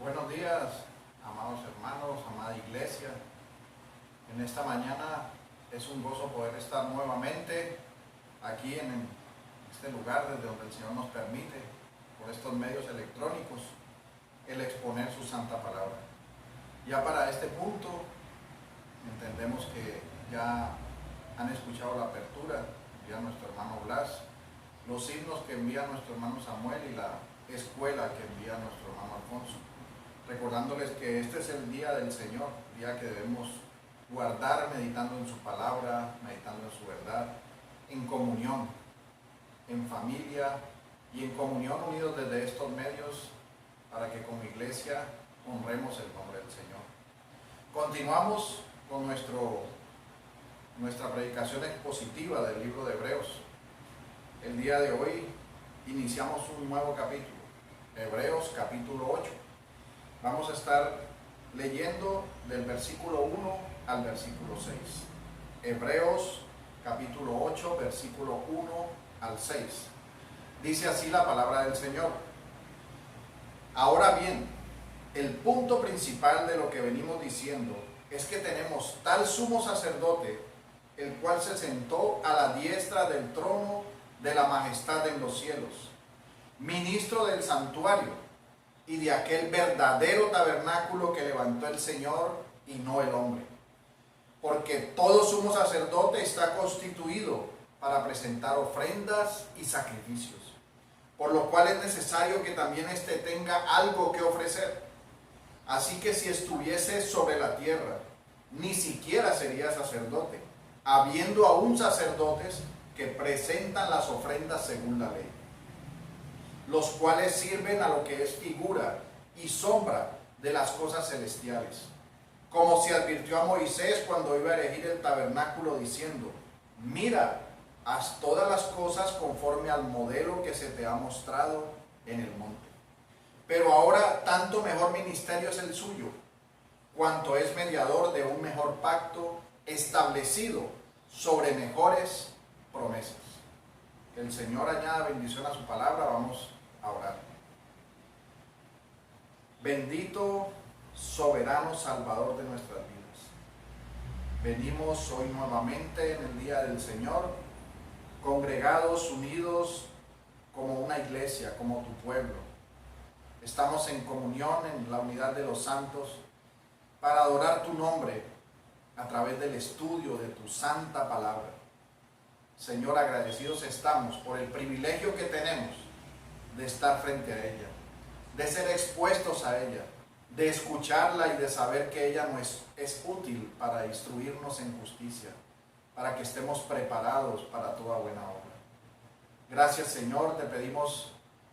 Buenos días, amados hermanos, amada iglesia. En esta mañana es un gozo poder estar nuevamente aquí en este lugar desde donde el Señor nos permite, por estos medios electrónicos, el exponer su santa palabra. Ya para este punto, entendemos que ya han escuchado la apertura, envía nuestro hermano Blas, los himnos que envía nuestro hermano Samuel y la escuela que envía nuestro hermano Alfonso. Recordándoles que este es el día del Señor, día que debemos guardar meditando en su palabra, meditando en su verdad, en comunión, en familia y en comunión unidos desde estos medios para que como iglesia honremos el nombre del Señor. Continuamos con nuestra predicación expositiva del libro de Hebreos. El día de hoy iniciamos un nuevo capítulo, Hebreos capítulo 8. Vamos a estar leyendo del versículo 1 al versículo 6. Hebreos capítulo 8, versículo 1 al 6. Dice así la palabra del Señor. Ahora bien, el punto principal de lo que venimos diciendo es que tenemos tal sumo sacerdote, el cual se sentó a la diestra del trono de la majestad en los cielos, ministro del santuario y de aquel verdadero tabernáculo que levantó el Señor y no el hombre. Porque todo sumo sacerdote está constituido para presentar ofrendas y sacrificios, por lo cual es necesario que también éste tenga algo que ofrecer. Así que si estuviese sobre la tierra, ni siquiera sería sacerdote, habiendo aún sacerdotes que presentan las ofrendas según la ley, los cuales sirven a lo que es figura y sombra de las cosas celestiales, como se advirtió a Moisés cuando iba a erigir el tabernáculo, diciendo: mira, haz todas las cosas conforme al modelo que se te ha mostrado en el monte. Pero ahora tanto mejor ministerio es el suyo, cuanto es mediador de un mejor pacto establecido sobre mejores promesas. Que el Señor añada bendición a su palabra. Vamos a orar. Bendito, soberano Salvador de nuestras vidas, venimos hoy nuevamente en el día del Señor, congregados, unidos como una iglesia, como tu pueblo. Estamos en comunión, en la unidad de los santos, para adorar tu nombre a través del estudio de tu santa palabra. Señor, agradecidos estamos por el privilegio que tenemos de estar frente a ella, de ser expuestos a ella, de escucharla y de saber que ella nos es útil para instruirnos en justicia, para que estemos preparados para toda buena obra. Gracias, Señor, te pedimos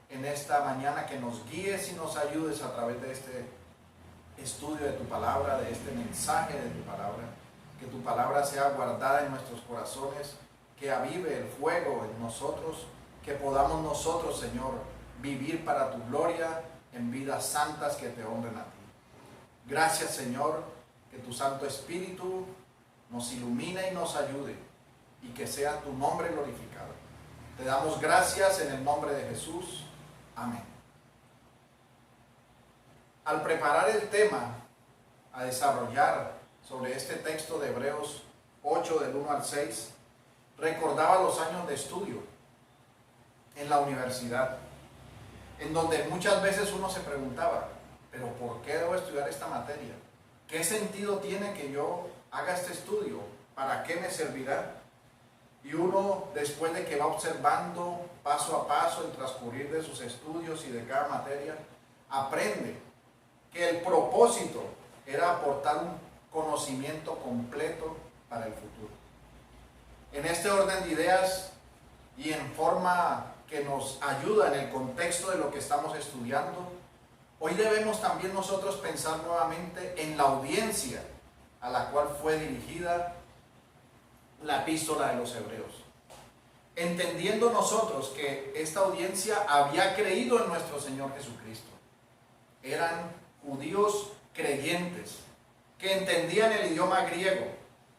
en esta mañana que nos guíes y nos ayudes a través de este estudio de tu palabra, de este mensaje de tu palabra, que tu palabra sea guardada en nuestros corazones, que avive el fuego en nosotros, que podamos nosotros, Señor, vivir para tu gloria en vidas santas que te honren a ti. Gracias, Señor, que tu Santo Espíritu nos ilumine y nos ayude, y que sea tu nombre glorificado. Te damos gracias en el nombre de Jesús. Amén. Al preparar el tema a desarrollar sobre este texto de Hebreos 8 del 1 al 6, recordaba los años de estudio en la universidad, en donde muchas veces uno se preguntaba: ¿pero por qué debo estudiar esta materia? ¿Qué sentido tiene que yo haga este estudio? ¿Para qué me servirá? Y uno, después de que va observando paso a paso el transcurrir de sus estudios y de cada materia, aprende que el propósito era aportar un conocimiento completo para el futuro. En este orden de ideas y en forma que nos ayuda en el contexto de lo que estamos estudiando, hoy debemos también nosotros pensar nuevamente en la audiencia a la cual fue dirigida la epístola de los Hebreos. Entendiendo nosotros que esta audiencia había creído en nuestro Señor Jesucristo. Eran judíos creyentes, que entendían el idioma griego,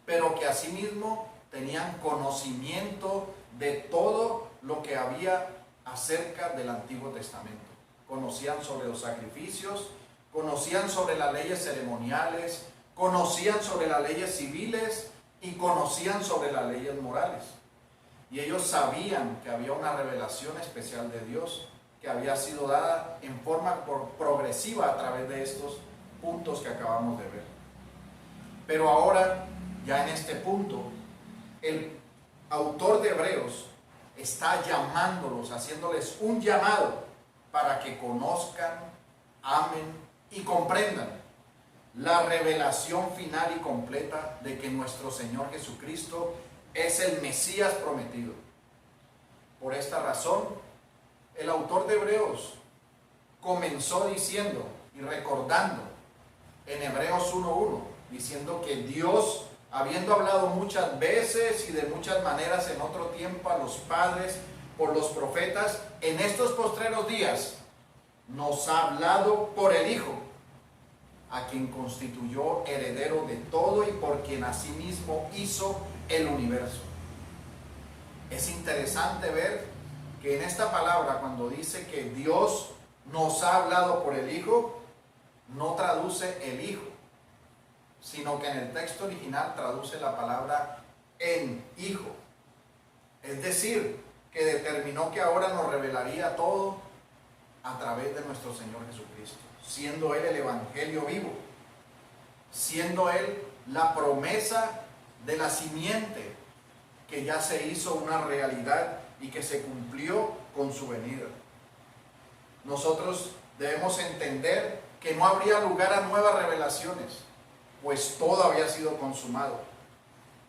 pero que asimismo tenían conocimiento de todo lo que había acerca del Antiguo Testamento. Conocían sobre los sacrificios, conocían sobre las leyes ceremoniales, conocían sobre las leyes civiles y conocían sobre las leyes morales. Y ellos sabían que había una revelación especial de Dios que había sido dada en forma progresiva a través de estos puntos que acabamos de ver. Pero ahora, ya en este punto, el autor de Hebreos está llamándolos, haciéndoles un llamado para que conozcan, amen y comprendan la revelación final y completa de que nuestro Señor Jesucristo es el Mesías prometido. Por esta razón, el autor de Hebreos comenzó diciendo y recordando en Hebreos 1:1, diciendo que Dios, habiendo hablado muchas veces y de muchas maneras en otro tiempo a los padres por los profetas, en estos postreros días nos ha hablado por el Hijo, a quien constituyó heredero de todo y por quien asimismo hizo el universo. Es interesante ver que en esta palabra, cuando dice que Dios nos ha hablado por el Hijo, no traduce el Hijo, sino que en el texto original traduce la palabra en Hijo. Es decir, que determinó que ahora nos revelaría todo a través de nuestro Señor Jesucristo, siendo Él el Evangelio vivo, siendo Él la promesa de la simiente que ya se hizo una realidad y que se cumplió con su venida. Nosotros debemos entender que no habría lugar a nuevas revelaciones, pues todo había sido consumado.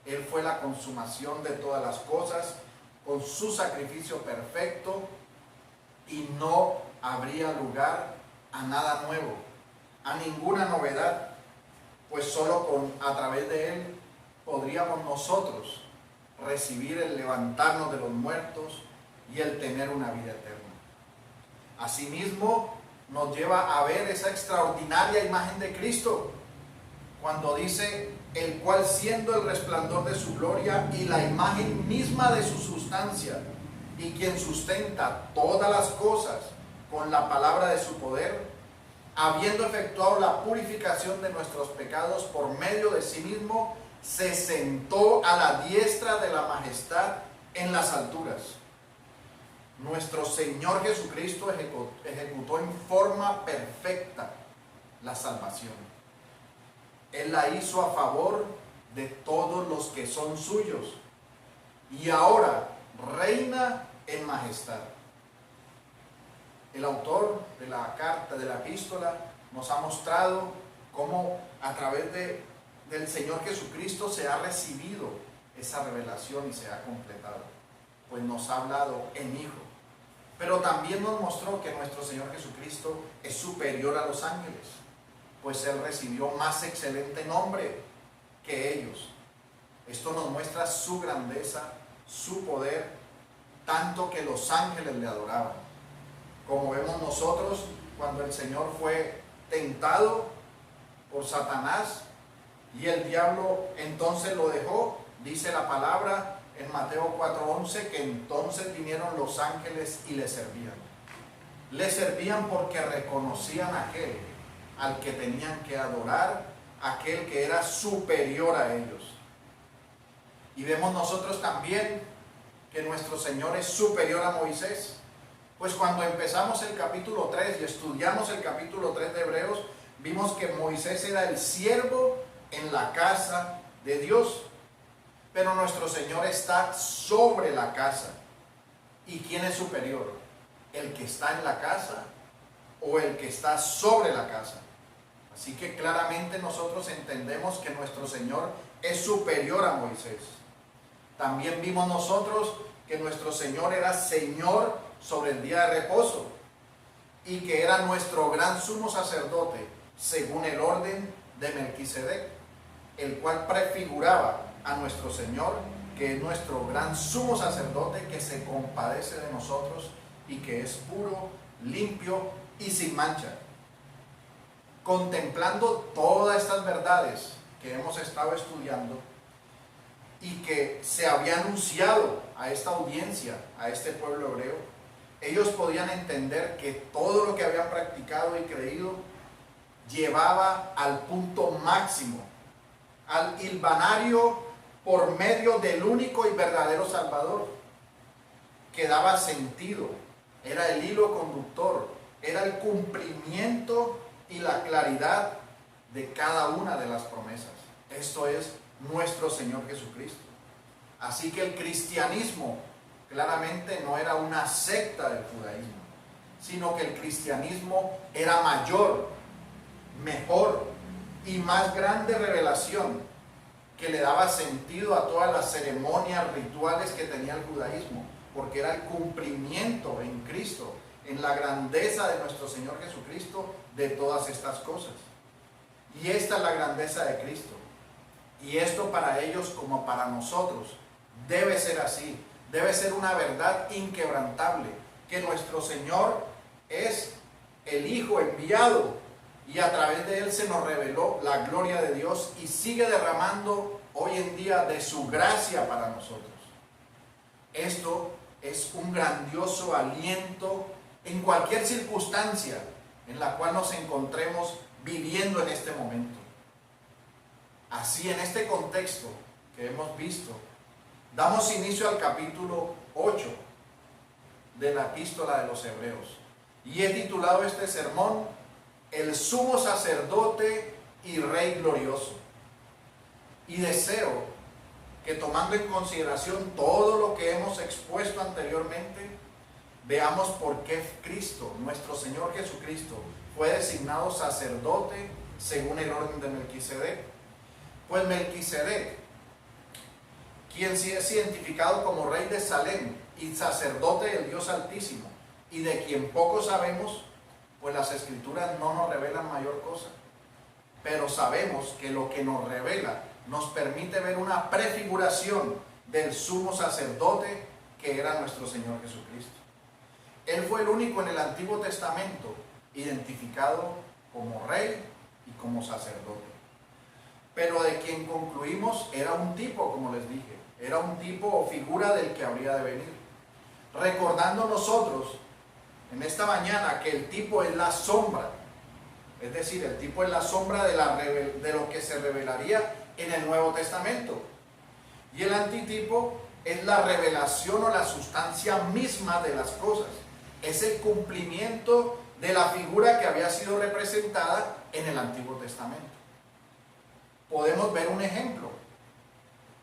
Él fue la consumación de todas las cosas con su sacrificio perfecto y no habría lugar a nada nuevo, a ninguna novedad, pues solo a través de Él podríamos nosotros recibir el levantarnos de los muertos y el tener una vida eterna. Asimismo, nos lleva a ver esa extraordinaria imagen de Cristo, cuando dice, el cual siendo el resplandor de su gloria y la imagen misma de su sustancia, y quien sustenta todas las cosas con la palabra de su poder, habiendo efectuado la purificación de nuestros pecados por medio de sí mismo, se sentó a la diestra de la majestad en las alturas. Nuestro Señor Jesucristo ejecutó en forma perfecta la salvación. Él la hizo a favor de todos los que son suyos y ahora reina en majestad. El autor de la carta, de la epístola, nos ha mostrado cómo a través del Señor Jesucristo se ha recibido esa revelación y se ha completado, pues nos ha hablado en Hijo. Pero también nos mostró que nuestro Señor Jesucristo es superior a los ángeles, pues Él recibió más excelente nombre que ellos. Esto nos muestra su grandeza, su poder, tanto que los ángeles le adoraban. Como vemos nosotros, cuando el Señor fue tentado por Satanás y el diablo entonces lo dejó, dice la palabra en Mateo 4:11 que entonces vinieron los ángeles y le servían. Le servían porque reconocían a aquel al que tenían que adorar, aquel que era superior a ellos. Y vemos nosotros también que nuestro Señor es superior a Moisés. Pues cuando empezamos el capítulo 3 y estudiamos el capítulo 3 de Hebreos, vimos que Moisés era el siervo en la casa de Dios. Pero nuestro Señor está sobre la casa. ¿Y quién es superior? ¿El que está en la casa o el que está sobre la casa? Así que claramente nosotros entendemos que nuestro Señor es superior a Moisés. También vimos nosotros que nuestro Señor era Señor sobre el día de reposo y que era nuestro gran sumo sacerdote según el orden de Melquisedec, el cual prefiguraba a nuestro Señor, que es nuestro gran sumo sacerdote que se compadece de nosotros y que es puro, limpio y sin mancha. Contemplando todas estas verdades que hemos estado estudiando y que se había anunciado a esta audiencia, a este pueblo hebreo, ellos podían entender que todo lo que habían practicado y creído llevaba al punto máximo, al hilvanario por medio del único y verdadero Salvador, que daba sentido, era el hilo conductor, era el cumplimiento y la claridad de cada una de las promesas. Esto es nuestro Señor Jesucristo. Así que el cristianismo claramente no era una secta del judaísmo, sino que el cristianismo era mayor, mejor y más grande revelación que le daba sentido a todas las ceremonias rituales que tenía el judaísmo, porque era el cumplimiento en Cristo, en la grandeza de nuestro Señor Jesucristo de todas estas cosas. Y esta es la grandeza de Cristo. Y esto para ellos como para nosotros debe ser así, debe ser una verdad inquebrantable, que nuestro Señor es el Hijo enviado y a través de Él se nos reveló la gloria de Dios y sigue derramando hoy en día de su gracia para nosotros. Esto es un grandioso aliento en cualquier circunstancia en la cual nos encontremos viviendo en este momento. Así, en este contexto que hemos visto, damos inicio al capítulo 8 de la epístola de los Hebreos. Y he titulado este sermón, El sumo sacerdote y Rey glorioso. Y deseo que, tomando en consideración todo lo que hemos expuesto anteriormente, veamos por qué Cristo, nuestro Señor Jesucristo, fue designado sacerdote según el orden de Melquisedec. Pues Melquisedec, quien sí es identificado como rey de Salem y sacerdote del Dios Altísimo, y de quien poco sabemos, pues las Escrituras no nos revelan mayor cosa. Pero sabemos que lo que nos revela nos permite ver una prefiguración del sumo sacerdote que era nuestro Señor Jesucristo. Él fue el único en el Antiguo Testamento identificado como rey y como sacerdote. Pero de quien concluimos era un tipo, como les dije, era un tipo o figura del que habría de venir. Recordando nosotros en esta mañana que el tipo es la sombra, es decir, el tipo es la sombra de lo que se revelaría en el Nuevo Testamento. Y el antitipo es la revelación o la sustancia misma de las cosas. Es el cumplimiento de la figura que había sido representada en el Antiguo Testamento. Podemos ver un ejemplo.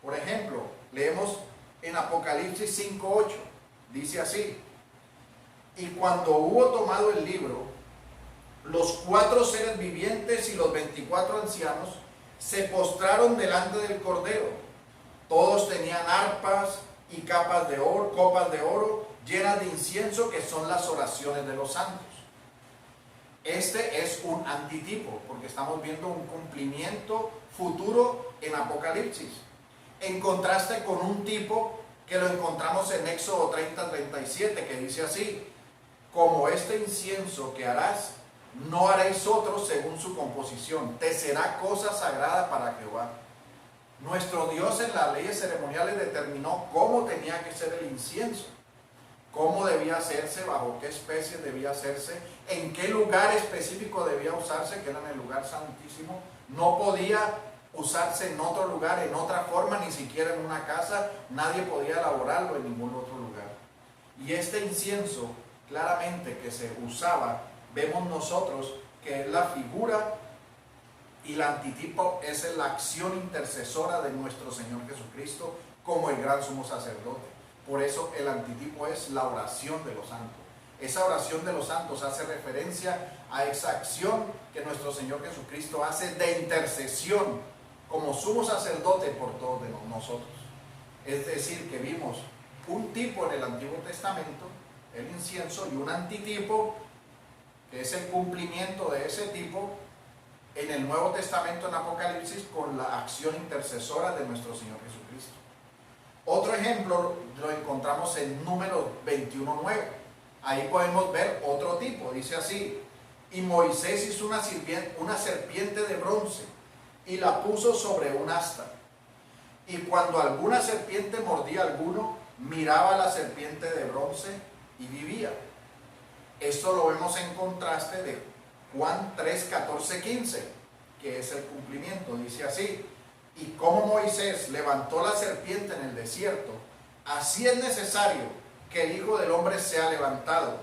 Por ejemplo, leemos en Apocalipsis 5:8. Dice así: y cuando hubo tomado el libro, los 4 seres vivientes y los 24 ancianos se postraron delante del Cordero. Todos tenían arpas y copas de oro llenas de incienso, que son las oraciones de los santos. Este es un antitipo, porque estamos viendo un cumplimiento futuro en Apocalipsis, en contraste con un tipo que lo encontramos en Éxodo 30:37, que dice así: como este incienso que harás, no haréis otro según su composición, te será cosa sagrada para Jehová. Nuestro Dios en las leyes ceremoniales determinó cómo tenía que ser el incienso, cómo debía hacerse, bajo qué especie debía hacerse, en qué lugar específico debía usarse, que era en el lugar santísimo. No podía usarse en otro lugar, en otra forma, ni siquiera en una casa. Nadie podía elaborarlo en ningún otro lugar. Y este incienso, claramente que se usaba, vemos nosotros que es la figura y el antitipo es la acción intercesora de nuestro Señor Jesucristo como el gran sumo sacerdote. Por eso el antitipo es la oración de los santos. Esa oración de los santos hace referencia a esa acción que nuestro Señor Jesucristo hace de intercesión como sumo sacerdote por todos nosotros. Es decir, que vimos un tipo en el Antiguo Testamento, el incienso, y un antitipo, que es el cumplimiento de ese tipo en el Nuevo Testamento, en Apocalipsis, con la acción intercesora de nuestro Señor Jesucristo. Otro ejemplo lo encontramos en Números 21:9. Ahí podemos ver otro tipo. Dice así: y Moisés hizo una serpiente de bronce y la puso sobre un asta. Y cuando alguna serpiente mordía a alguno, miraba a la serpiente de bronce y vivía. Esto lo vemos en contraste de Juan 3, 14, 15, que es el cumplimiento. Dice así: y como Moisés levantó la serpiente en el desierto, así es necesario que el Hijo del Hombre sea levantado,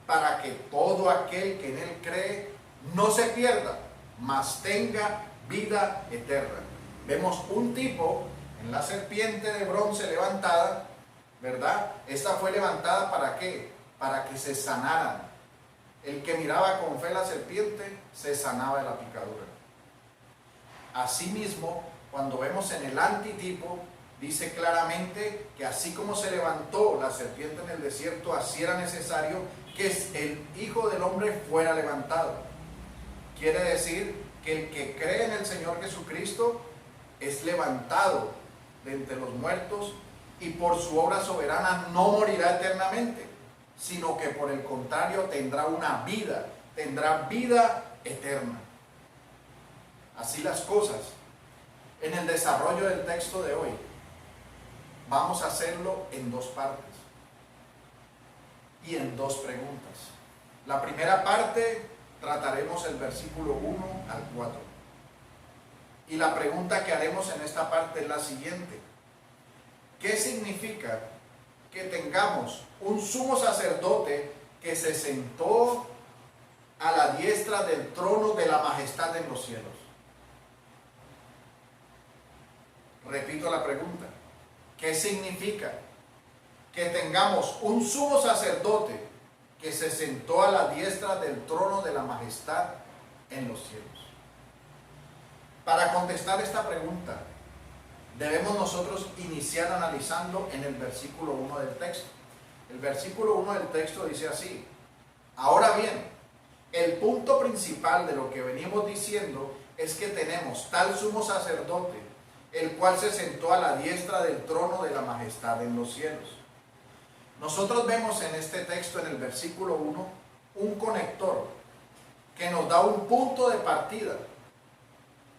para que todo aquel que en él cree no se pierda, mas tenga vida eterna. Vemos un tipo en la serpiente de bronce levantada, ¿verdad? Esta fue levantada ¿para qué? Para que se sanaran. El que miraba con fe la serpiente se sanaba de la picadura. Asimismo, cuando vemos en el antitipo, dice claramente que así como se levantó la serpiente en el desierto, así era necesario que el Hijo del Hombre fuera levantado. Quiere decir que el que cree en el Señor Jesucristo es levantado de entre los muertos y por su obra soberana no morirá eternamente, sino que por el contrario tendrá vida eterna. Así las cosas. En el desarrollo del texto de hoy, vamos a hacerlo en dos partes y en dos preguntas. La primera parte trataremos el versículo 1 al 4. Y la pregunta que haremos en esta parte es la siguiente: ¿qué significa que tengamos un sumo sacerdote que se sentó a la diestra del trono de la majestad en los cielos? Repito la pregunta: ¿qué significa que tengamos un sumo sacerdote que se sentó a la diestra del trono de la majestad en los cielos? Para contestar esta pregunta, debemos nosotros iniciar analizando en el versículo 1 del texto. El versículo 1 del texto dice así: ahora bien, el punto principal de lo que venimos diciendo es que tenemos tal sumo sacerdote, el cual se sentó a la diestra del trono de la majestad en los cielos. Nosotros vemos en este texto, en el versículo 1, un conector que nos da un punto de partida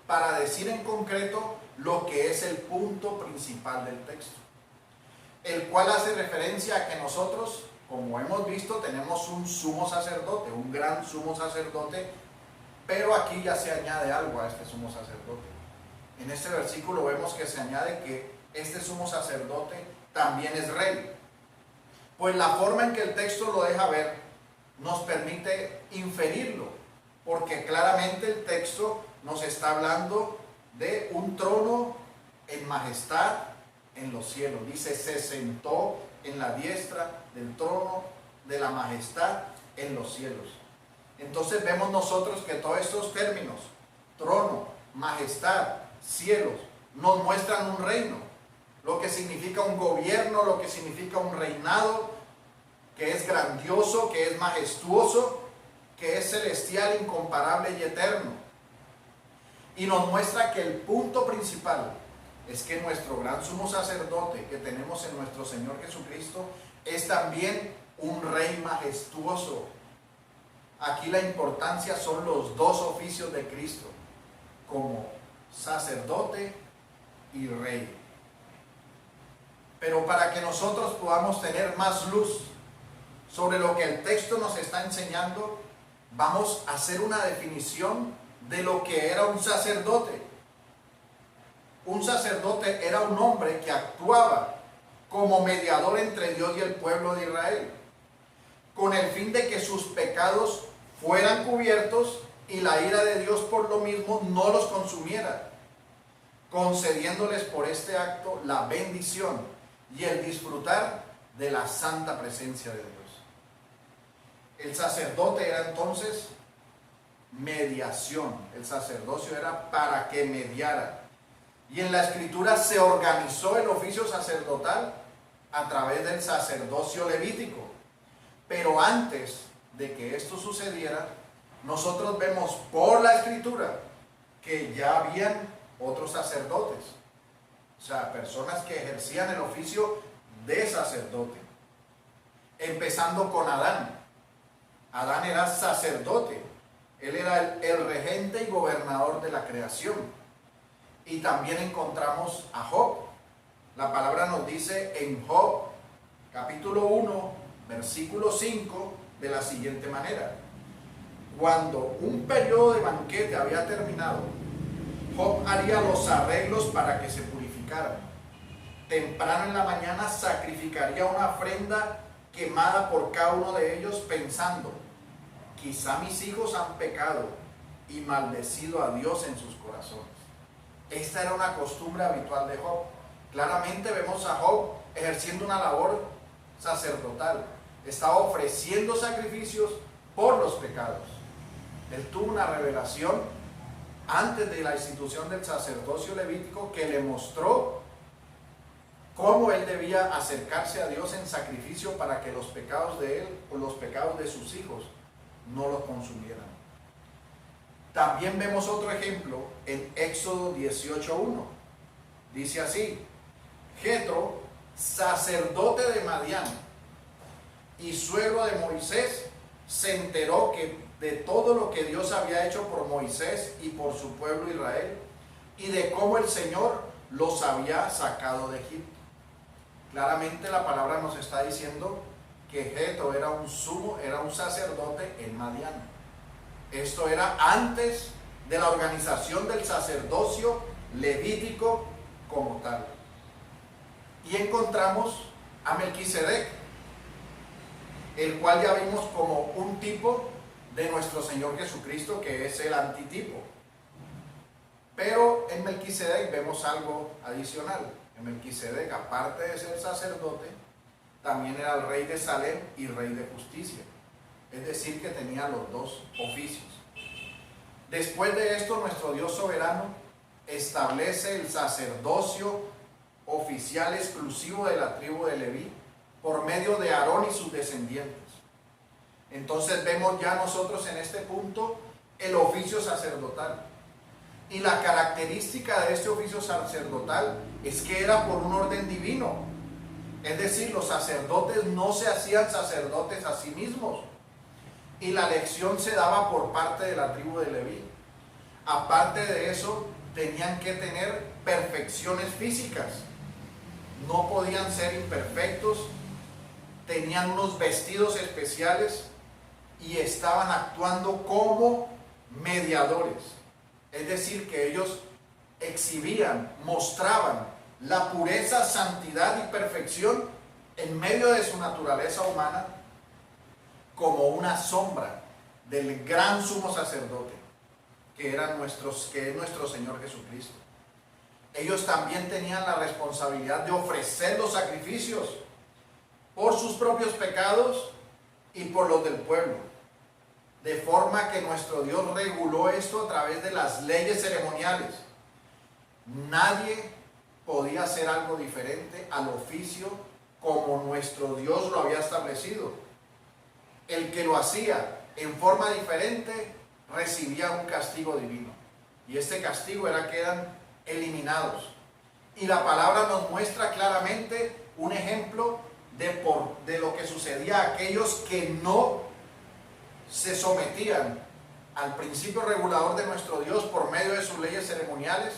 para decir en concreto lo que es el punto principal del texto, el cual hace referencia a que nosotros, como hemos visto, tenemos un sumo sacerdote, un gran sumo sacerdote, pero aquí ya se añade algo a este sumo sacerdote. En este versículo vemos que se añade que este sumo sacerdote también es rey. Pues la forma en que el texto lo deja ver nos permite inferirlo, porque claramente el texto nos está hablando de un trono en majestad en los cielos. Dice: se sentó en la diestra del trono de la majestad en los cielos. Entonces vemos nosotros que todos estos términos, trono, majestad, cielos, nos muestran un reino, lo que significa un gobierno, lo que significa un reinado que es grandioso, que es majestuoso, que es celestial, incomparable y eterno. Y nos muestra que el punto principal es que nuestro gran sumo sacerdote que tenemos en nuestro Señor Jesucristo es también un rey majestuoso. Aquí la importancia son los dos oficios de Cristo, como sacerdote y rey. Pero para que nosotros podamos tener más luz sobre lo que el texto nos está enseñando, vamos a hacer una definición de lo que era un sacerdote. Un sacerdote era un hombre que actuaba como mediador entre Dios y el pueblo de Israel, con el fin de que sus pecados fueran cubiertos y la ira de Dios por lo mismo no los consumiera, concediéndoles por este acto la bendición y el disfrutar de la santa presencia de Dios. El sacerdote era entonces mediación. El sacerdocio era para que mediara. Y en la Escritura se organizó el oficio sacerdotal a través del sacerdocio levítico. Pero antes de que esto sucediera, nosotros vemos por la Escritura que ya habían otros sacerdotes. O sea, personas que ejercían el oficio de sacerdote. Empezando con Adán. Adán era sacerdote. Él era el regente y gobernador de la creación. Y también encontramos a Job. La palabra nos dice en Job, capítulo 1, versículo 5, de la siguiente manera: cuando un periodo de banquete había terminado, Job haría los arreglos para que se purificaran. Temprano en la mañana sacrificaría una ofrenda quemada por cada uno de ellos, pensando: quizá mis hijos han pecado y maldecido a Dios en sus corazones. Esta era una costumbre habitual de Job. Claramente vemos a Job ejerciendo una labor sacerdotal. Estaba ofreciendo sacrificios por los pecados. Él tuvo una revelación antes de la institución del sacerdocio levítico que le mostró cómo él debía acercarse a Dios en sacrificio para que los pecados de él o los pecados de sus hijos no los consumieran. También vemos otro ejemplo en Éxodo 18:1. Dice así: Jetro, sacerdote de Madián y suegro de Moisés, se enteró de todo lo que Dios había hecho por Moisés y por su pueblo Israel, y de cómo el Señor los había sacado de Egipto. Claramente la palabra nos está diciendo que Jetro era un sacerdote en Madián. Esto era antes de la organización del sacerdocio levítico como tal. Y encontramos a Melquisedec, el cual ya vimos como un tipo de nuestro Señor Jesucristo, que es el antitipo. Pero en Melquisedec vemos algo adicional. En Melquisedec, aparte de ser sacerdote, también era el rey de Salem y rey de justicia. Es decir, que tenía los dos oficios. Después de esto, nuestro Dios soberano establece el sacerdocio oficial exclusivo de la tribu de Leví por medio de Aarón y sus descendientes. Entonces vemos ya nosotros en este punto el oficio sacerdotal. Y la característica de este oficio sacerdotal es que era por un orden divino. Es decir, los sacerdotes no se hacían sacerdotes a sí mismos. Y la elección se daba por parte de la tribu de Leví. Aparte de eso, tenían que tener perfecciones físicas. No podían ser imperfectos. Tenían unos vestidos especiales y estaban actuando como mediadores. Es decir, que ellos exhibían, mostraban la pureza, santidad y perfección en medio de su naturaleza humana como una sombra del gran sumo sacerdote que es nuestro Señor Jesucristo. Ellos también tenían la responsabilidad de ofrecer los sacrificios por sus propios pecados y por los del pueblo. De forma que nuestro Dios reguló esto a través de las leyes ceremoniales. Nadie podía hacer algo diferente al oficio como nuestro Dios lo había establecido. El que lo hacía en forma diferente recibía un castigo divino. Y este castigo era que eran eliminados. Y la palabra nos muestra claramente un ejemplo de lo que sucedía a aquellos que no se sometían al principio regulador de nuestro Dios por medio de sus leyes ceremoniales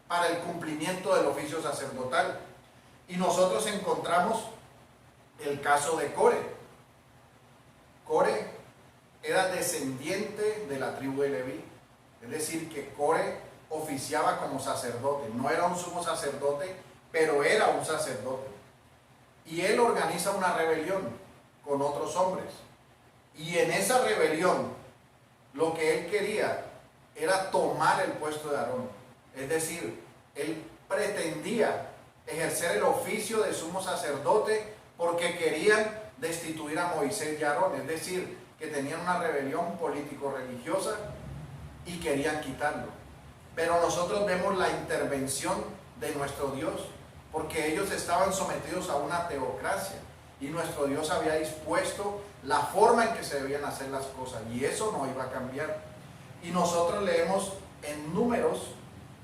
para el cumplimiento del oficio sacerdotal. Y nosotros encontramos el caso de Core. Core era descendiente de la tribu de Leví, es decir, que Core oficiaba como sacerdote. No era un sumo sacerdote, pero era un sacerdote. Y él organiza una rebelión con otros hombres. Y en esa rebelión, lo que él quería era tomar el puesto de Aarón. Es decir, él pretendía ejercer el oficio de sumo sacerdote porque querían destituir a Moisés y a Aarón. Es decir, que tenían una rebelión político-religiosa y querían quitarlo. Pero nosotros vemos la intervención de nuestro Dios, porque ellos estaban sometidos a una teocracia y nuestro Dios había dispuesto la forma en que se debían hacer las cosas, y eso no iba a cambiar. Y nosotros leemos en Números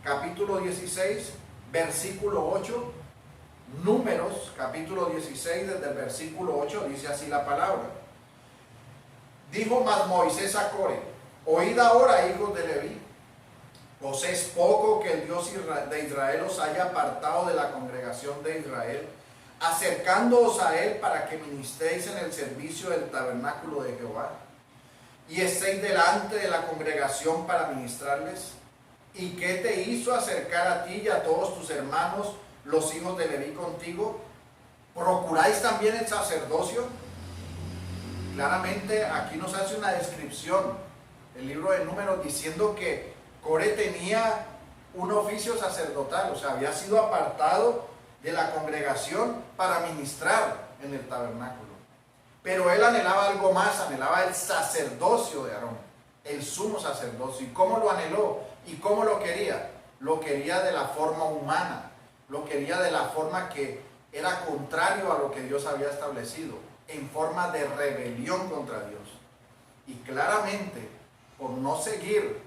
capítulo 16 versículo 8. Números capítulo 16 desde el versículo 8 dice así la palabra: dijo más Moisés a Core: oíd ahora, hijos de Leví, ¿os es poco que el Dios de Israel os haya apartado de la congregación de Israel, acercándoos a él para que ministréis en el servicio del tabernáculo de Jehová? y estéis delante de la congregación para ministrarles? ¿Y qué te hizo acercar a ti y a todos tus hermanos, los hijos de Leví contigo? ¿Procuráis también el sacerdocio? Claramente aquí nos hace una descripción el libro de Números diciendo que Core tenía un oficio sacerdotal, o sea, había sido apartado de la congregación para ministrar en el tabernáculo. Pero él anhelaba algo más, anhelaba el sacerdocio de Aarón, el sumo sacerdocio. ¿Y cómo lo anheló? ¿Y cómo lo quería? Lo quería de la forma humana, lo quería de la forma que era contrario a lo que Dios había establecido, en forma de rebelión contra Dios. Y claramente, por no seguir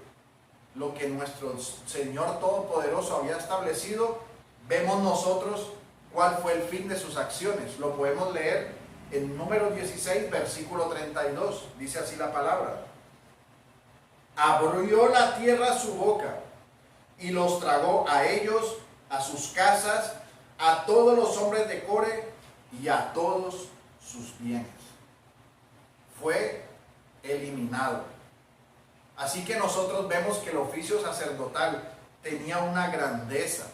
lo que nuestro Señor Todopoderoso había establecido, vemos nosotros cuál fue el fin de sus acciones. Lo podemos leer en Números 16, versículo 32. Dice así la palabra: abrió la tierra su boca y los tragó a ellos, a sus casas, a todos los hombres de Core y a todos sus bienes. Fue eliminado. Así que nosotros vemos que el oficio sacerdotal tenía una grandeza.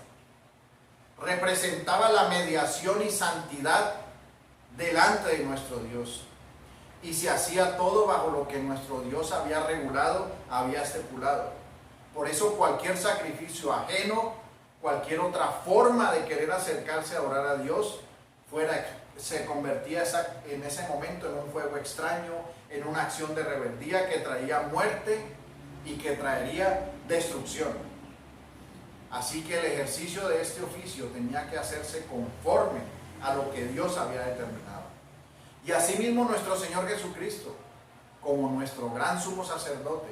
Representaba la mediación y santidad delante de nuestro Dios. Y se hacía todo bajo lo que nuestro Dios había regulado, había estipulado. Por eso cualquier sacrificio ajeno, cualquier otra forma de querer acercarse a orar a Dios, se convertía en ese momento en un fuego extraño, en una acción de rebeldía que traía muerte y que traería destrucción. Así que el ejercicio de este oficio tenía que hacerse conforme a lo que Dios había determinado. Y asimismo nuestro Señor Jesucristo, como nuestro gran sumo sacerdote,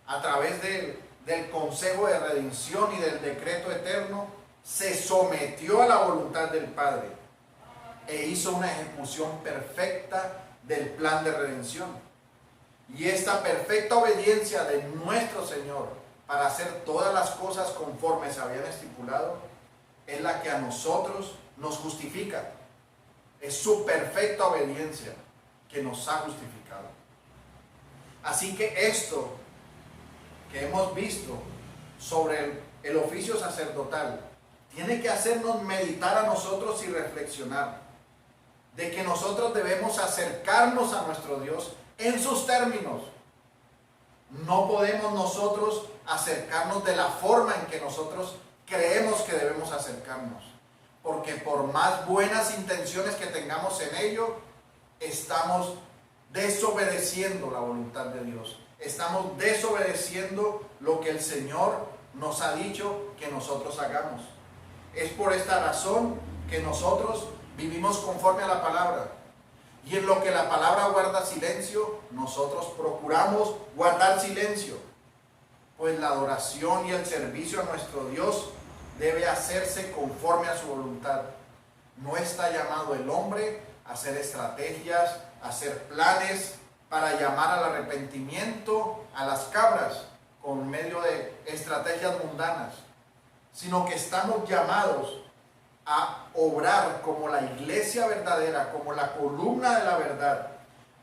a través del consejo de redención y del decreto eterno, se sometió a la voluntad del Padre e hizo una ejecución perfecta del plan de redención. Y esta perfecta obediencia de nuestro Señor para hacer todas las cosas conforme se habían estipulado es la que a nosotros nos justifica. Es su perfecta obediencia que nos ha justificado. Así que esto que hemos visto sobre el oficio sacerdotal tiene que hacernos meditar a nosotros y reflexionar de que nosotros debemos acercarnos a nuestro Dios en sus términos. No podemos nosotros acercarnos de la forma en que nosotros creemos que debemos acercarnos, porque por más buenas intenciones que tengamos en ello, estamos desobedeciendo la voluntad de Dios. Estamos desobedeciendo lo que el Señor nos ha dicho que nosotros hagamos. Es por esta razón que nosotros vivimos conforme a la palabra. Y en lo que la palabra guarda silencio, nosotros procuramos guardar silencio. Pues la adoración y el servicio a nuestro Dios debe hacerse conforme a su voluntad. No está llamado el hombre a hacer estrategias, a hacer planes para llamar al arrepentimiento a las cabras con medio de estrategias mundanas, sino que estamos llamados a obrar como la iglesia verdadera, como la columna de la verdad,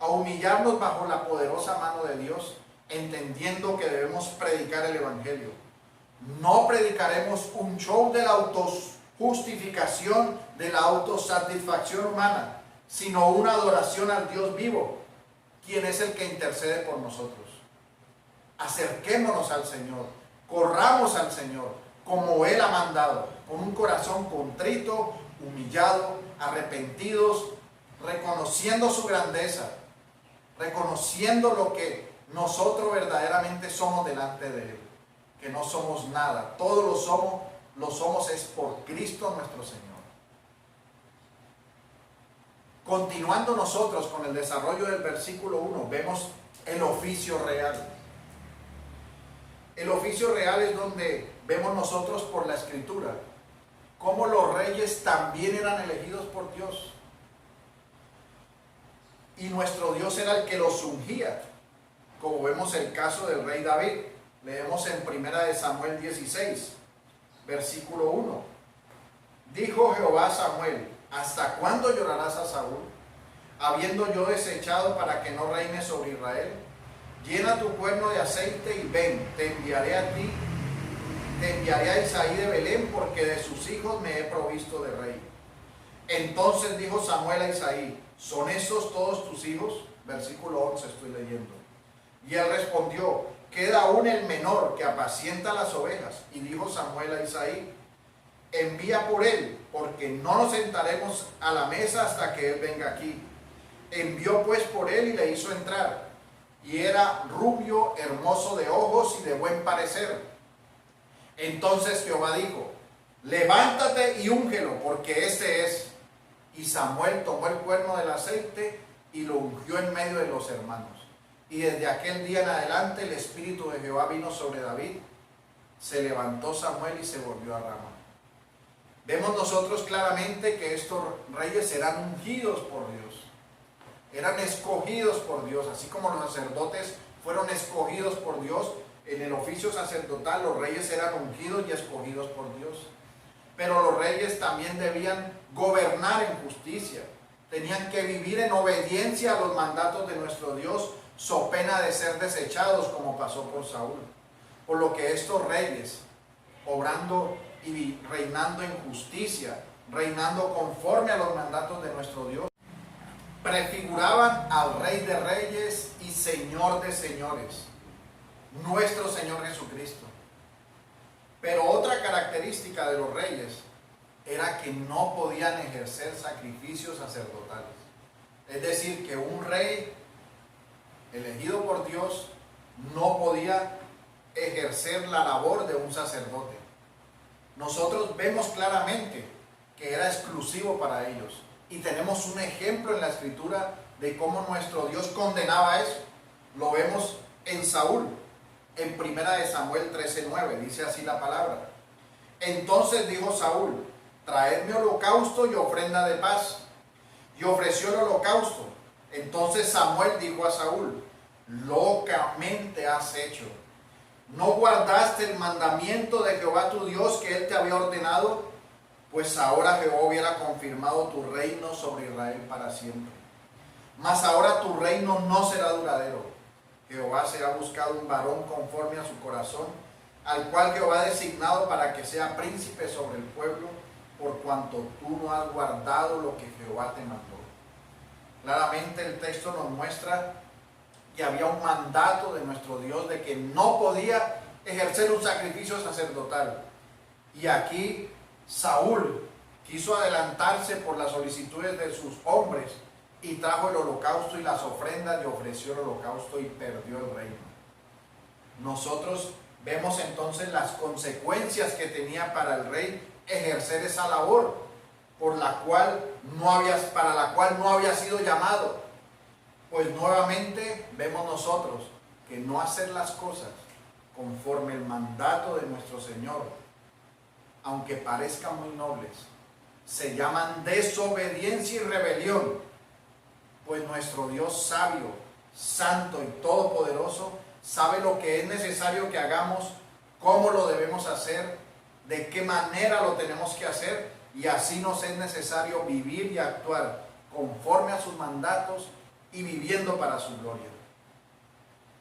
a humillarnos bajo la poderosa mano de Dios, entendiendo que debemos predicar el evangelio. No predicaremos un show de la autojustificación, de la autosatisfacción humana, sino una adoración al Dios vivo, quien es el que intercede por nosotros. Acerquémonos al Señor, corramos al Señor, como Él ha mandado, con un corazón contrito, humillado, arrepentidos, reconociendo su grandeza, reconociendo lo que nosotros verdaderamente somos delante de Él, que no somos nada, todo lo somos es por Cristo nuestro Señor. Continuando nosotros con el desarrollo del versículo 1, vemos el oficio real. El oficio real es donde vemos nosotros por la Escritura cómo los reyes también eran elegidos por Dios. Y nuestro Dios era el que los ungía, como vemos el caso del rey David. Leemos en 1 Samuel 16, versículo 1. Dijo Jehová a Samuel: ¿hasta cuándo llorarás a Saúl, habiendo yo desechado para que no reine sobre Israel? llena tu cuerno de aceite y ven, te enviaré a ti, te enviaré a Isaí de Belén, porque de sus hijos me he provisto de rey. Entonces dijo Samuel a Isaí, ¿son estos todos tus hijos? Versículo 11 estoy leyendo. Y él respondió, queda aún el menor que apacienta las ovejas. Y dijo Samuel a Isaí, envía por él, porque no nos sentaremos a la mesa hasta que él venga aquí. Envió pues por él y le hizo entrar. Y era rubio, hermoso de ojos y de buen parecer. Entonces Jehová dijo, levántate y úngelo, porque este es. Y Samuel tomó el cuerno del aceite y lo ungió en medio de los hermanos. Y desde aquel día en adelante el Espíritu de Jehová vino sobre David. Se levantó Samuel y se volvió a Rama. Vemos nosotros claramente que estos reyes eran ungidos por Dios. Eran escogidos por Dios, así como los sacerdotes fueron escogidos por Dios. En el oficio sacerdotal los reyes eran ungidos y escogidos por Dios. Pero los reyes también debían gobernar en justicia. Tenían que vivir en obediencia a los mandatos de nuestro Dios, so pena de ser desechados, como pasó por Saúl. Por lo que estos reyes, obrando y reinando en justicia, reinando conforme a los mandatos de nuestro Dios, prefiguraban al Rey de Reyes y Señor de Señores, nuestro Señor Jesucristo. Pero otra característica de los reyes era que no podían ejercer sacrificios sacerdotales. Es decir, que un rey elegido por Dios no podía ejercer la labor de un sacerdote. Nosotros vemos claramente que era exclusivo para ellos. Y tenemos un ejemplo en la Escritura de cómo nuestro Dios condenaba eso. Lo vemos en Saúl. En 1 Samuel 13:9 dice así la palabra. Entonces dijo Saúl, traedme holocausto y ofrenda de paz. Y ofreció el holocausto. Entonces Samuel dijo a Saúl, locamente has hecho. ¿No guardaste el mandamiento de Jehová tu Dios que él te había ordenado? Pues ahora Jehová hubiera confirmado tu reino sobre Israel para siempre. Mas ahora tu reino no será duradero. Jehová se ha buscado un varón conforme a su corazón, al cual Jehová ha designado para que sea príncipe sobre el pueblo, por cuanto tú no has guardado lo que Jehová te mandó. Claramente el texto nos muestra que había un mandato de nuestro Dios de que no podía ejercer un sacrificio sacerdotal. Y aquí Saúl quiso adelantarse por las solicitudes de sus hombres y trajo el holocausto y las ofrendas y ofreció el holocausto y perdió el reino. Nosotros vemos entonces las consecuencias que tenía para el rey ejercer esa labor para la cual no había sido llamado. Pues nuevamente vemos nosotros que no hacer las cosas conforme el mandato de nuestro Señor, aunque parezcan muy nobles, se llaman desobediencia y rebelión. Pues nuestro Dios sabio, santo y todopoderoso sabe lo que es necesario que hagamos, cómo lo debemos hacer, de qué manera lo tenemos que hacer, y así nos es necesario vivir y actuar conforme a sus mandatos y viviendo para su gloria.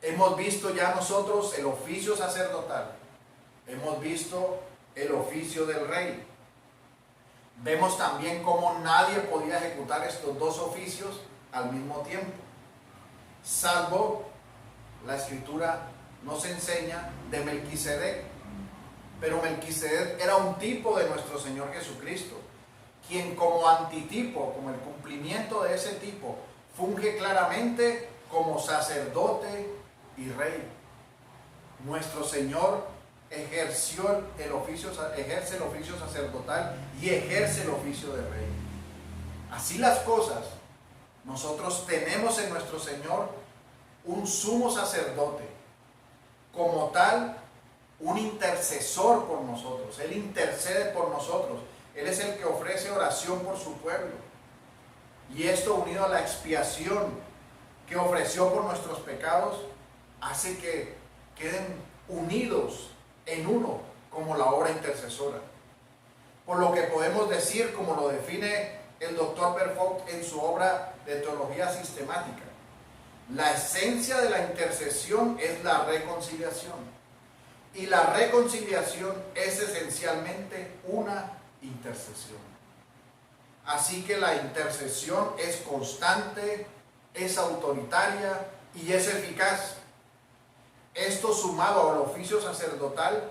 Hemos visto ya nosotros el oficio sacerdotal, hemos visto el oficio del rey. Vemos también cómo nadie podía ejecutar estos dos oficios al mismo tiempo, salvo la Escritura nos enseña de Melquisedec. Pero Melquisedec era un tipo de nuestro Señor Jesucristo, quien como antitipo, como el cumplimiento de ese tipo, funge claramente como sacerdote y rey. Nuestro Señor ejerce el oficio sacerdotal y ejerce el oficio de rey. Así las cosas, nosotros tenemos en nuestro Señor un sumo sacerdote, como tal, un intercesor por nosotros. Él intercede por nosotros. Él es el que ofrece oración por su pueblo. Y esto, unido a la expiación que ofreció por nuestros pecados, hace que queden unidos en uno como la obra intercesora. Por lo que podemos decir, como lo define el doctor Perfort en su obra de teología sistemática, La esencia de la intercesión es la reconciliación. Y la reconciliación es esencialmente una intercesión. Así que la intercesión es constante, es autoritaria y es eficaz. Esto sumado al oficio sacerdotal,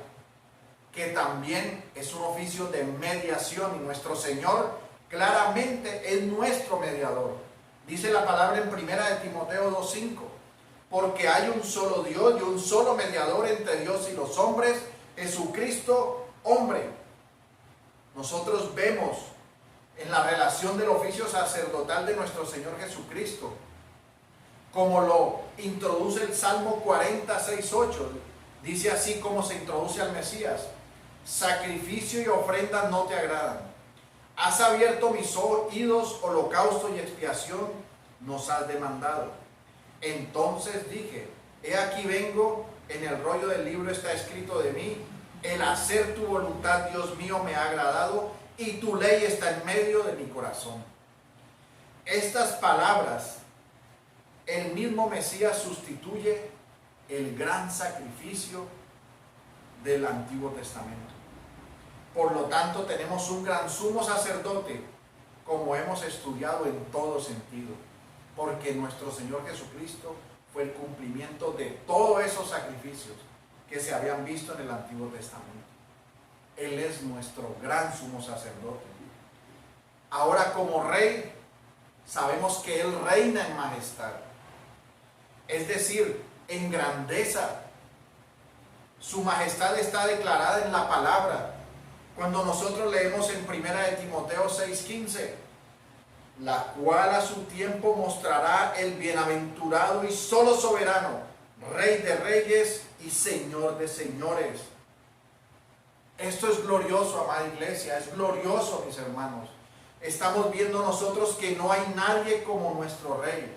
que también es un oficio de mediación, y nuestro Señor claramente es nuestro mediador. Dice la palabra en 1 de Timoteo 2:5, porque hay un solo Dios y un solo mediador entre Dios y los hombres, Jesucristo, hombre. Nosotros vemos en la relación del oficio sacerdotal de nuestro Señor Jesucristo, como lo introduce el Salmo 46:8, dice así como se introduce al Mesías: sacrificio y ofrenda no te agradan. Has abierto mis oídos, holocausto y expiación nos has demandado. Entonces dije, he aquí vengo, en el rollo del libro está escrito de mí, el hacer tu voluntad, Dios mío, me ha agradado, y tu ley está en medio de mi corazón. Estas palabras, el mismo Mesías sustituye el gran sacrificio del Antiguo Testamento. Por lo tanto, tenemos un gran sumo sacerdote, como hemos estudiado en todo sentido, porque nuestro Señor Jesucristo fue el cumplimiento de todos esos sacrificios que se habían visto en el Antiguo Testamento. Él es nuestro gran sumo sacerdote. Ahora, como rey, sabemos que Él reina en majestad, es decir, en grandeza. Su majestad está declarada en la palabra. Cuando nosotros leemos en 1 de Timoteo 6:15, la cual a su tiempo mostrará el bienaventurado y solo soberano, Rey de reyes y Señor de señores. Esto es glorioso, amada iglesia, es glorioso, mis hermanos. Estamos viendo nosotros que no hay nadie como nuestro Rey.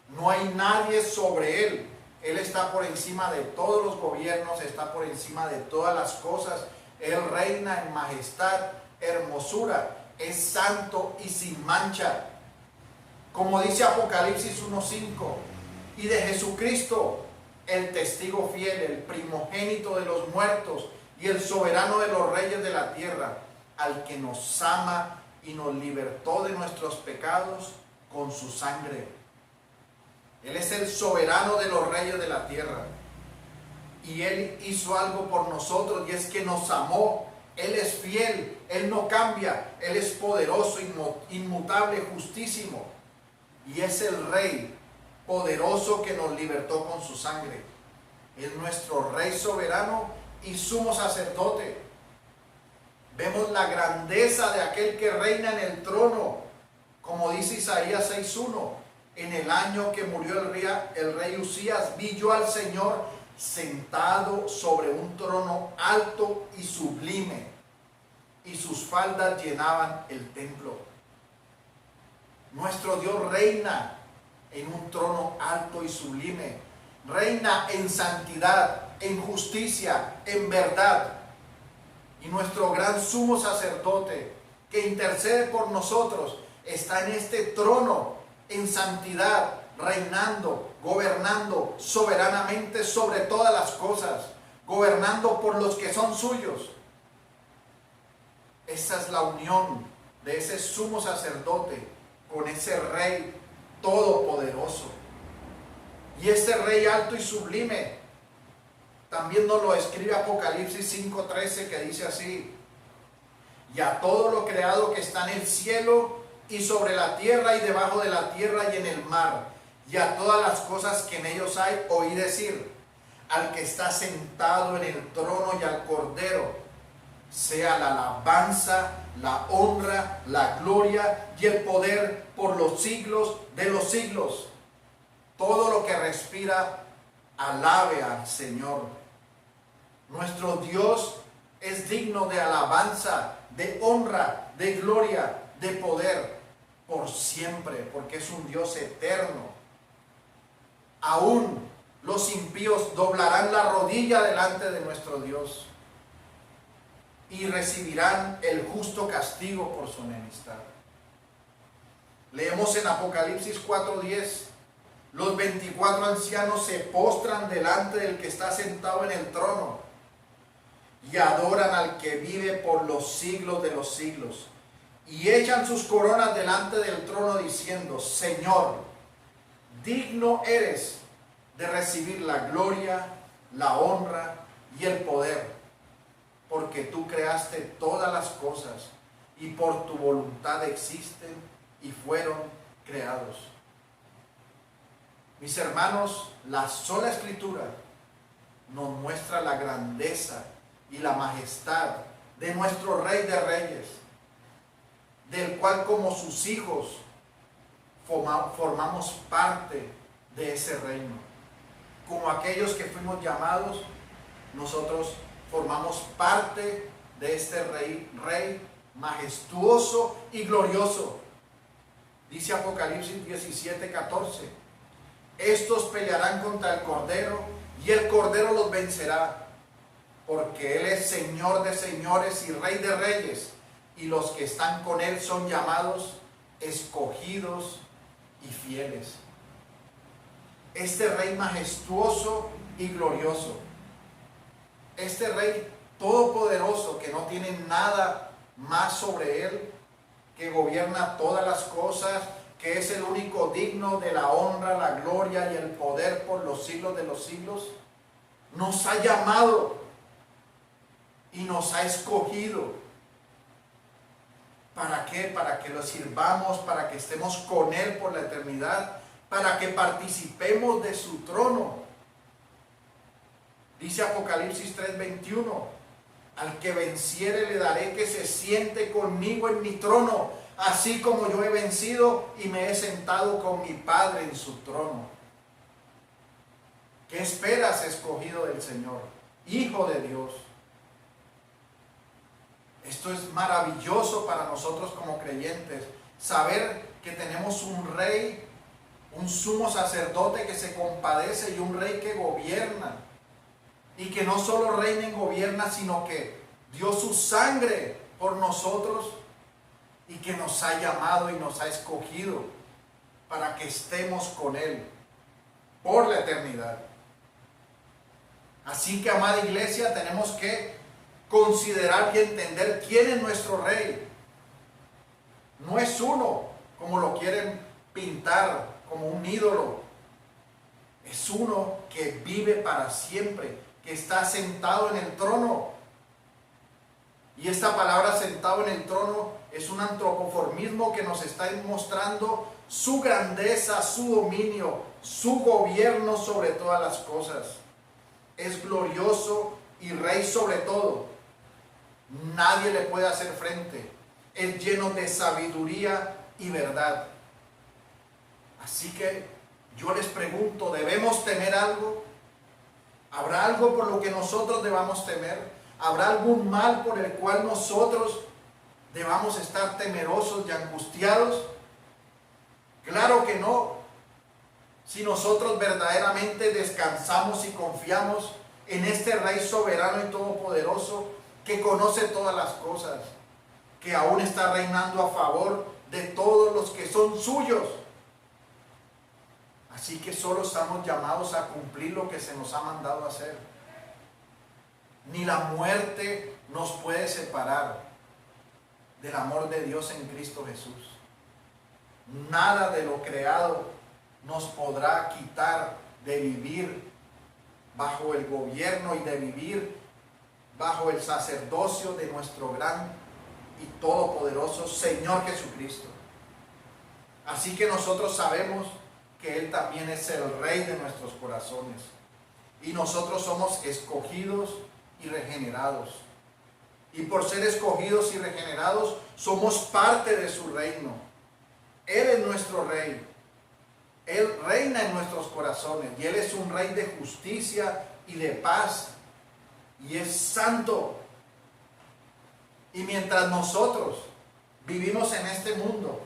No hay nadie sobre Él. Él está por encima de todos los gobiernos, está por encima de todas las cosas. Él reina en majestad, hermosura, es santo y sin mancha. Como dice Apocalipsis 1:5, y de Jesucristo, el testigo fiel, el primogénito de los muertos y el soberano de los reyes de la tierra, al que nos ama y nos libertó de nuestros pecados con su sangre. Él es el soberano de los reyes de la tierra. Y Él hizo algo por nosotros, y es que nos amó. Él es fiel, Él no cambia, Él es poderoso, inmutable, justísimo. Y es el Rey poderoso que nos libertó con su sangre. Es nuestro Rey soberano y sumo sacerdote. Vemos la grandeza de aquel que reina en el trono, como dice Isaías 6:1. En el año que murió el rey Usías, vi yo al Señor sentado sobre un trono alto y sublime, y sus faldas llenaban el templo. Nuestro Dios reina en un trono alto y sublime, reina en santidad, en justicia, en verdad. Y nuestro gran sumo sacerdote, que intercede por nosotros, está en este trono en santidad, reinando, gobernando soberanamente sobre todas las cosas, gobernando por los que son suyos. Esa es la unión de ese sumo sacerdote con ese Rey todopoderoso. Y ese Rey alto y sublime también nos lo escribe Apocalipsis 5:13, que dice así: y a todo lo creado que está en el cielo y sobre la tierra y debajo de la tierra y en el mar, y a todas las cosas que en ellos hay, oí decir: al que está sentado en el trono y al Cordero, sea la alabanza, la honra, la gloria y el poder por los siglos de los siglos. Todo lo que respira, alabe al Señor. Nuestro Dios es digno de alabanza, de honra, de gloria, de poder, por siempre, porque es un Dios eterno. Aún los impíos doblarán la rodilla delante de nuestro Dios y recibirán el justo castigo por su enemistad. Leemos en Apocalipsis 4:10: Los 24 ancianos se postran delante del que está sentado en el trono y adoran al que vive por los siglos de los siglos. Y echan sus coronas delante del trono diciendo: Señor, digno eres de recibir la gloria, la honra y el poder, porque tú creaste todas las cosas y por tu voluntad existen y fueron creados. Mis hermanos, la sola Escritura nos muestra la grandeza y la majestad de nuestro Rey de Reyes, del cual como sus hijos formamos parte de ese reino. Como aquellos que fuimos llamados, nosotros formamos parte de este rey majestuoso y glorioso. Dice Apocalipsis 17:14: estos pelearán contra el Cordero y el Cordero los vencerá, porque Él es Señor de señores y Rey de reyes, y los que están con Él son llamados, escogidos y fieles. Este Rey majestuoso y glorioso, este Rey todopoderoso que no tiene nada más sobre Él, que gobierna todas las cosas, que es el único digno de la honra, la gloria y el poder por los siglos de los siglos, nos ha llamado y nos ha escogido. ¿Para qué? Para que lo sirvamos, para que estemos con Él por la eternidad, para que participemos de su trono. Dice Apocalipsis 3:21: al que venciere le daré que se siente conmigo en mi trono, así como yo he vencido y me he sentado con mi Padre en su trono. ¿Qué esperas, escogido del Señor, hijo de Dios? Esto es maravilloso para nosotros como creyentes, saber que tenemos un rey, un sumo sacerdote que se compadece y un rey que gobierna. Y que no solo reina y gobierna, sino que dio su sangre por nosotros y que nos ha llamado y nos ha escogido para que estemos con Él por la eternidad. Así que, amada iglesia, tenemos que considerar y entender quién es nuestro Rey. No es uno, como lo quieren pintar, como un ídolo. Es uno que vive para siempre, que está sentado en el trono. Y esta palabra sentado en el trono es un antropoformismo que nos está mostrando su grandeza, su dominio, su gobierno sobre todas las cosas. Es glorioso y rey sobre todo. Nadie le puede hacer frente. Es lleno de sabiduría y verdad. Así que yo les pregunto, ¿debemos temer algo? ¿Habrá algo por lo que nosotros debamos temer? ¿Habrá algún mal por el cual nosotros debamos estar temerosos y angustiados? Claro que no. Si nosotros verdaderamente descansamos y confiamos en este Rey soberano y todopoderoso que conoce todas las cosas, que aún está reinando a favor de todos los que son suyos. Así que solo estamos llamados a cumplir lo que se nos ha mandado hacer. Ni la muerte nos puede separar del amor de Dios en Cristo Jesús. Nada de lo creado nos podrá quitar de vivir bajo el gobierno y de vivir bajo el sacerdocio de nuestro gran y todopoderoso Señor Jesucristo. Así que nosotros sabemos que Él también es el Rey de nuestros corazones. Y nosotros somos escogidos y regenerados. Y por ser escogidos y regenerados, somos parte de su reino. Él es nuestro Rey. Él reina en nuestros corazones. Y Él es un Rey de justicia y de paz. Y es santo. Y mientras nosotros vivimos en este mundo,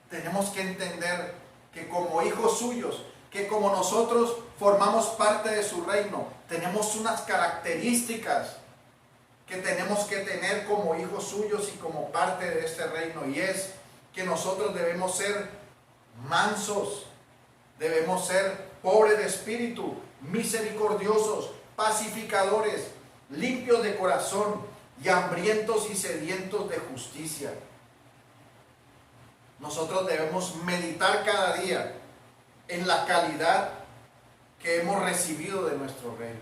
tenemos que entender que como hijos suyos, que como nosotros formamos parte de su reino, tenemos unas características que tenemos que tener como hijos suyos y como parte de este reino, y es que nosotros debemos ser mansos, Debemos ser pobres de espíritu, misericordiosos, pacificadores, limpios de corazón y hambrientos y sedientos de justicia. Nosotros debemos meditar cada día en la calidad que hemos recibido de nuestro Rey.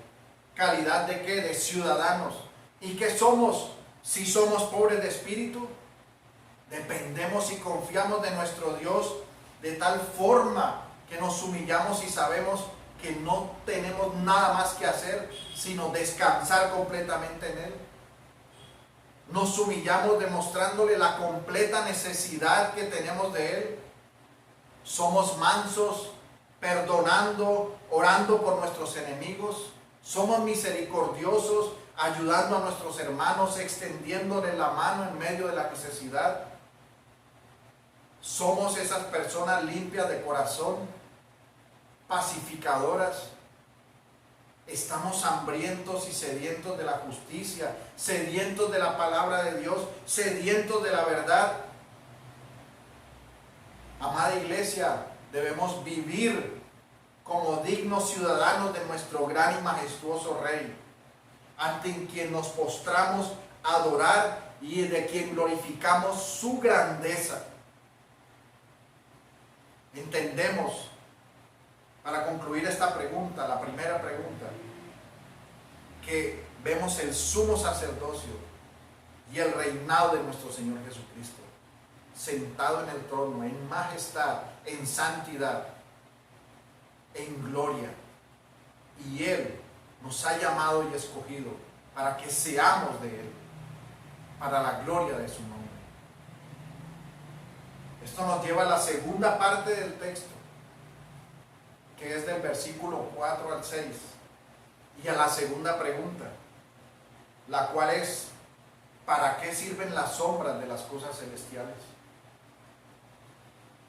¿Calidad de qué? De ciudadanos. ¿Y qué somos? Si somos pobres de espíritu, dependemos y confiamos de nuestro Dios de tal forma que nos humillamos y sabemos que no tenemos nada más que hacer sino descansar completamente en Él. Nos humillamos demostrándole la completa necesidad que tenemos de Él. Somos mansos, perdonando, orando por nuestros enemigos. Somos misericordiosos, ayudando a nuestros hermanos, extendiéndole la mano en medio de la necesidad. Somos esas personas limpias de corazón, pacificadoras. Estamos hambrientos y sedientos de la justicia, sedientos de la palabra de Dios, sedientos de la verdad. Amada iglesia, debemos vivir como dignos ciudadanos de nuestro gran y majestuoso Rey, ante quien nos postramos a adorar y de quien glorificamos su grandeza. Entendemos, para concluir esta pregunta, la primera pregunta, que vemos el sumo sacerdocio y el reinado de nuestro Señor Jesucristo, sentado en el trono, en majestad, en santidad, en gloria. Y Él nos ha llamado y escogido para que seamos de Él, para la gloria de su nombre. Esto nos lleva a la segunda parte del texto, que es del versículo 4 al 6, y a la segunda pregunta, la cual es: ¿para qué sirven las sombras de las cosas celestiales?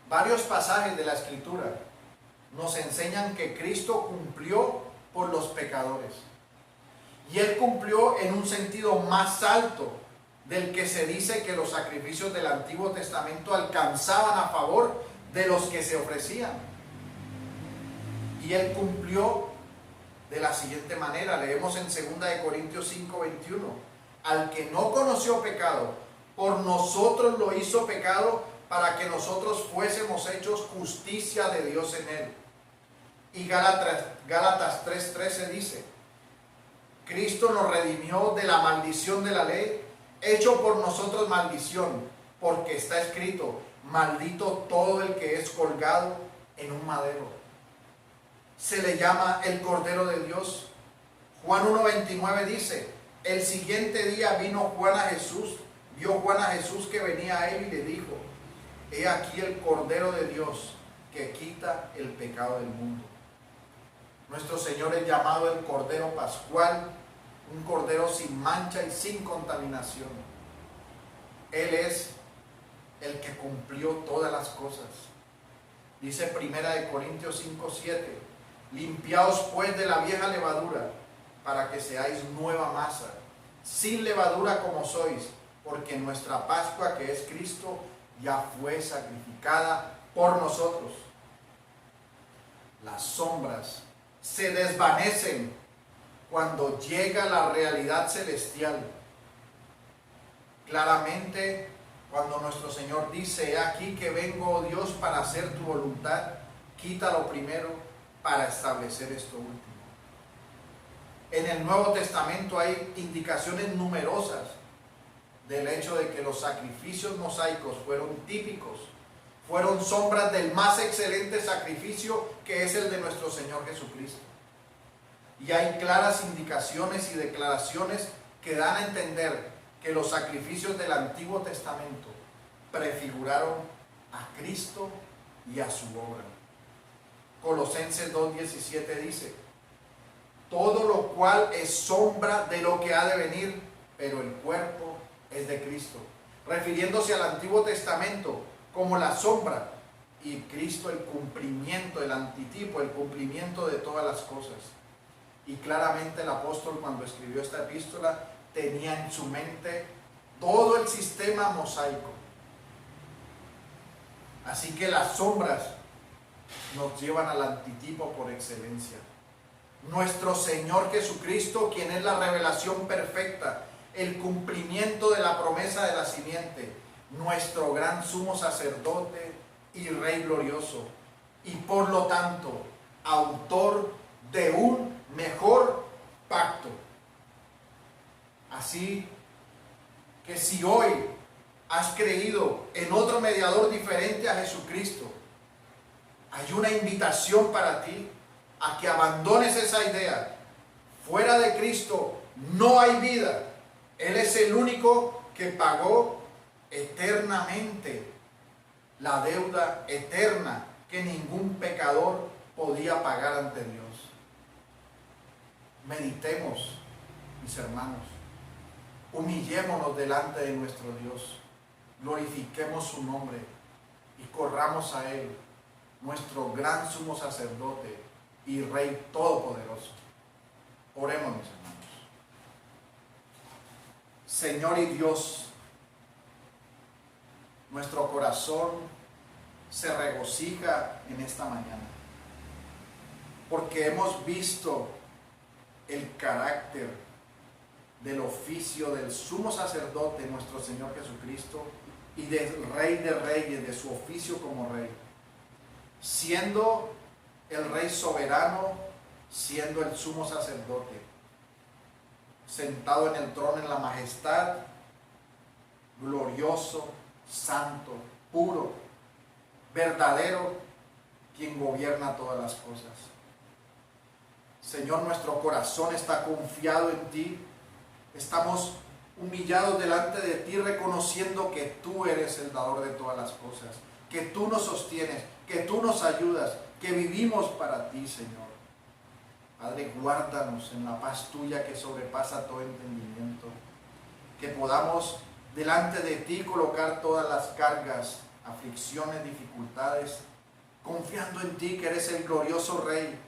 Varios pasajes de la Escritura nos enseñan que Cristo cumplió por los pecadores, y Él cumplió en un sentido más alto del que se dice que los sacrificios del Antiguo Testamento alcanzaban a favor de los que se ofrecían. Y Él cumplió de la siguiente manera. Leemos en 2 Corintios 5:21: al que no conoció pecado, por nosotros lo hizo pecado, para que nosotros fuésemos hechos justicia de Dios en Él. Y Gálatas 3:13 dice: Cristo nos redimió de la maldición de la ley, hecho por nosotros maldición, porque está escrito: maldito todo el que es colgado en un madero. Se le llama el Cordero de Dios. Juan 1:29 dice: el siguiente día vio Juan a Jesús que venía a él, y le dijo: he aquí el Cordero de Dios que quita el pecado del mundo. Nuestro Señor es llamado el Cordero Pascual, un Cordero sin mancha y sin contaminación. Él es el que cumplió todas las cosas. Dice 1 Corintios 5:7: limpiaos pues de la vieja levadura, para que seáis nueva masa, sin levadura como sois, porque nuestra Pascua, que es Cristo, ya fue sacrificada por nosotros. Las sombras se desvanecen cuando llega la realidad celestial. Claramente, cuando nuestro Señor dice: he aquí que vengo, oh Dios, para hacer tu voluntad, quita lo primero para establecer esto último. En el Nuevo Testamento hay indicaciones numerosas del hecho de que los sacrificios mosaicos fueron típicos, fueron sombras del más excelente sacrificio, que es el de nuestro Señor Jesucristo. Y hay claras indicaciones y declaraciones que dan a entender que los sacrificios del Antiguo Testamento prefiguraron a Cristo y a su obra. Colosenses 2:17 dice: todo lo cual es sombra de lo que ha de venir, pero el cuerpo es de Cristo, refiriéndose al Antiguo Testamento como la sombra, y Cristo el cumplimiento, el antitipo, el cumplimiento de todas las cosas. Y claramente el apóstol, cuando escribió esta epístola, tenía en su mente todo el sistema mosaico. Así que las sombras nos llevan al antitipo por excelencia. Nuestro Señor Jesucristo, quien es la revelación perfecta, el cumplimiento de la promesa de la simiente, nuestro gran sumo sacerdote y Rey glorioso, y por lo tanto, autor de un mejor pacto. Así que si hoy has creído en otro mediador diferente a Jesucristo, hay una invitación para ti a que abandones esa idea. Fuera de Cristo no hay vida. Él es el único que pagó eternamente la deuda eterna que ningún pecador podía pagar ante Dios. Meditemos, mis hermanos. Humillémonos delante de nuestro Dios. Glorifiquemos su nombre y corramos a Él, nuestro gran sumo sacerdote y Rey todopoderoso. Oremos, mis hermanos. Señor y Dios, nuestro corazón se regocija en esta mañana, porque hemos visto el carácter del oficio del sumo sacerdote, nuestro Señor Jesucristo, y del Rey de Reyes, de su oficio como Rey, siendo el Rey soberano, siendo el sumo sacerdote, sentado en el trono en la majestad, glorioso, santo, puro, verdadero, quien gobierna todas las cosas. Señor, nuestro corazón está confiado en ti. Estamos humillados delante de ti, reconociendo que tú eres el dador de todas las cosas, que tú nos sostienes, que tú nos ayudas, que vivimos para ti, Señor. Padre, guárdanos en la paz tuya que sobrepasa todo entendimiento, que podamos delante de ti colocar todas las cargas, aflicciones, dificultades, confiando en ti, que eres el glorioso Rey,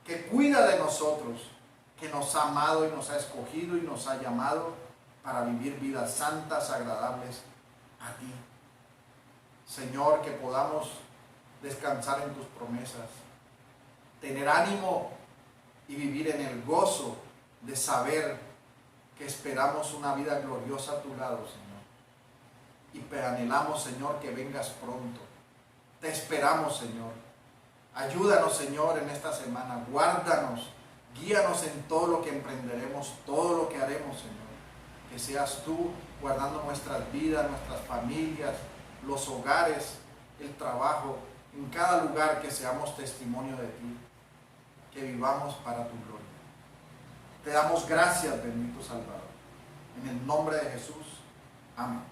que cuida de nosotros, que nos ha amado y nos ha escogido y nos ha llamado para vivir vidas santas, agradables a ti. Señor, que podamos descansar en tus promesas, tener ánimo y vivir en el gozo de saber que esperamos una vida gloriosa a tu lado, Señor. Y anhelamos, Señor, que vengas pronto. Te esperamos, Señor. Ayúdanos, Señor, en esta semana. Guárdanos. Guíanos en todo lo que emprenderemos, todo lo que haremos, Señor. Que seas tú guardando nuestras vidas, nuestras familias, los hogares, el trabajo, en cada lugar, que seamos testimonio de ti, que vivamos para tu gloria. Te damos gracias, bendito Salvador. En el nombre de Jesús. Amén.